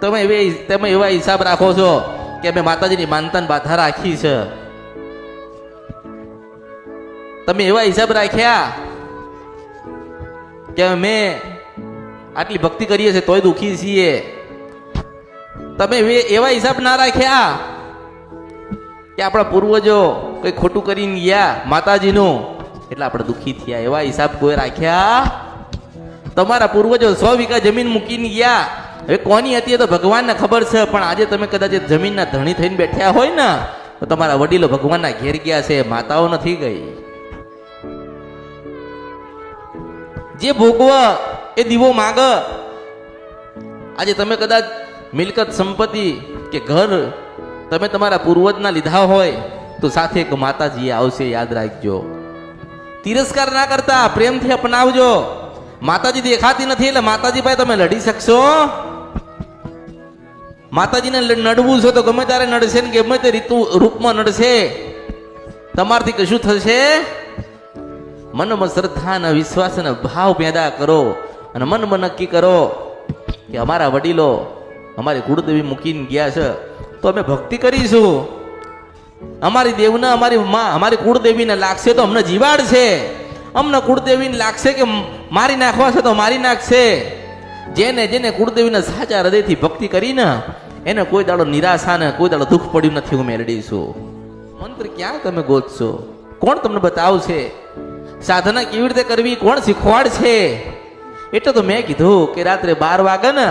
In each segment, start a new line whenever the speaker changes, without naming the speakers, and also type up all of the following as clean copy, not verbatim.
તમે એવા હિસાબ રાખો છો કે અમે માતાજીની માનતાને બાધા રાખી છે. તમે એવા હિસાબ રાખ્યા કે અમે આટલી ભક્તિ કરીએ છીએ તોય દુખી છીએ. તમે એવા હિસાબ ના રાખ્યા કે આપણા પૂર્વજો કઈ ખોટું કરીને ગયા માતાજીનું એટલે આપણે દુખી થયા. એવા હિસાબ કોઈ રાખ્યા? તમારા પૂર્વજો 100 વીઘા જમીન મૂકીને ગયા. હવે કોની હતી તો ભગવાનને ખબર છે, પણ આજે તમે કદાચ જમીનના ધણી થઈને બેઠ્યા હોય ને તો તમારા વડીલો ભગવાનના ઘેર ગયા છે, માતાઓ નથી ગઈ. જે ભોગવ એ દીવો માગ. આજે તમે કદાચ મિલકત સંપત્તિ કે ઘર તમે તમારા પૂર્વજના લીધા હોય તો સાથે એક માતાજી આવશે, યાદ રાખજો. તિરસ્કાર ના કરતા, પ્રેમથી અપનાવજો. માતાજી દેખાતી નથી એટલે માતાજી પાસે તમે લડી શકશો? માતાજીને નડવું છે તો ગમે ત્યારે નડશે ને ગમે તે રૂપમાં નડશે. તમારથી કશું થશે? મનમાં શ્રદ્ધા અને વિશ્વાસ અને ભાવ પેદા કરો અને મનમાં નક્કી કરો કે અમારા વડીલો અમારી કુળદેવી મૂકીને ગયા છે તો અમે ભક્તિ કરીશું. અમારી દેવને, અમારી માં, અમારી કુળદેવીને લાગશે તો અમને જીવાડ છે. અમને કુળદેવીને લાગશે કે મારી નાખવા છે તો મારી નાખશે. જેને જેને કુળદેવીને સાચા હૃદયથી ભક્તિ કરીને એને કોઈ દાડો નિરાશા ને કોઈ દાડો દુઃખ પડ્યું નથી. હું મેળવીશું. મંત્ર ક્યાં તમે ગોતશો? કોણ તમને બતાવશે? સાધના કેવી રીતે કરવી કોણ શીખવાડશે? એટલે તો મેં કીધું કે રાત્રે 12 વાગે ને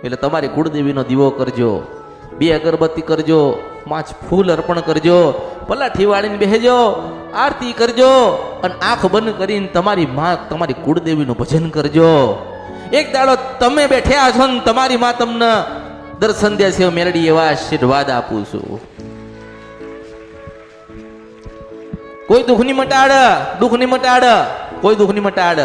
એટલે તમારી કુળદેવીનો દીવો કરજો, 2 અગરબત્તી કરજો, 5 ફૂલ અર્પણ કરજો, પલાઠી વાળીને બેસજો, આરતી કરજો અને આંખ બંધ કરીને તમારી માં, તમારી કુળદેવીનું ભજન કરજો. એક દાડો તમે બેઠ્યા છો ને તમારી માં તમને દર્શન દેશે. મેરડી એવા આશીર્વાદ આપું છું. કોઈ દુઃખની મટાડ, કોઈ દુઃખની મટાડ.